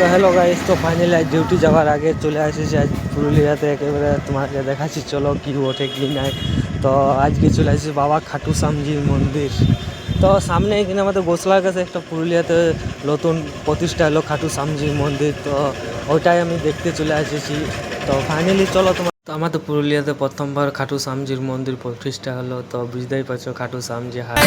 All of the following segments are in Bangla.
তো হ্যালো গাইস, তো ফাইনালি আজ ডিউটি যাওয়ার আগে চলে আসেছি আজ পুরুলিয়াতে। একেবারে তোমাকে দেখাচ্ছি, চলো কি ওঠে কি নাই। তো আজকে চলে আসছি বাবা খাটু শ্যামজির মন্দির। তো সামনে এখানে আমাদের গোসলার কাছে একটা পুরুলিয়াতে নতুন প্রতিষ্ঠা হলো খাটু শ্যামজির মন্দির। তো ওইটাই আমি দেখতে চলে এসেছি। তো ফাইনালি চলো তোমার, তো আমাদের পুরুলিয়াতে প্রথমবার খাটু শ্যামজির মন্দির প্রতিষ্ঠা হলো। তো বুঝতেই পারছো খাটু শ্যামজি হায়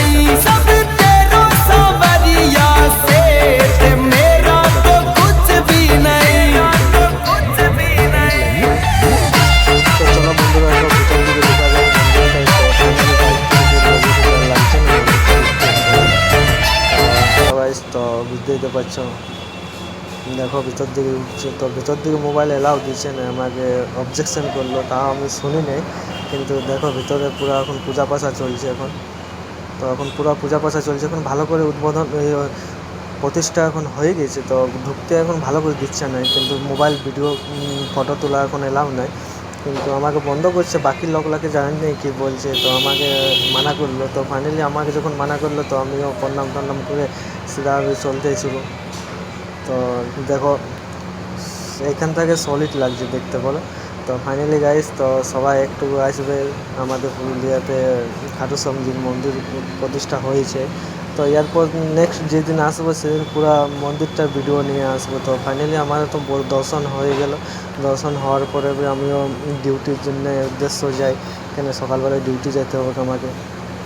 তো বুঝতেই তো পারছো। দেখো ভিতর দিকে উঠছে, তো ভিতর দিকে মোবাইল এলাও দিচ্ছে না, আমাকে অবজেকশন করলো, তাও আমি শুনি নাই। কিন্তু দেখো ভিতরে পুরো এখন পূজা পাশা চলছে এখন। তো এখন পুরো পূজা পাশা চলছে এখন, ভালো করে উদ্বোধন প্রতিষ্ঠা এখন হয়ে গেছে। তো ঢুকতে এখন ভালো করে দিচ্ছে না, কিন্তু মোবাইল ভিডিও ফটো তোলা এখন এলাও নাই। কিন্তু আমাকে বন্ধ করছে, বাকি লোকগুলোকে জানেন নেই কী বলছে, তো আমাকে মানা করলো। তো ফাইনালি আমাকে যখন মানা করলো, তো আমিও প্রণাম টন্নাম করে সিধাভাবে চলতেই ছিল। তো দেখো এখান থেকে সলিড লাগছে দেখতে বলো। তো ফাইনালি গাইস, তো সবাই একটু আসবে আমাদের পুরুলিয়াতে খাটু শ্যামজির মন্দির প্রতিষ্ঠা হয়েছে। তো এরপর নেক্সট যেদিন আসবো সেদিন পুরো মন্দিরটার ভিডিও নিয়ে আসবো। তো ফাইনালি আমার তো দর্শন হয়ে গেল। দর্শন হওয়ার পরে আমিও ডিউটির জন্য উদ্দেশ্য যাই, কেন সকালবেলায় ডিউটি যেতে হবে আমাকে।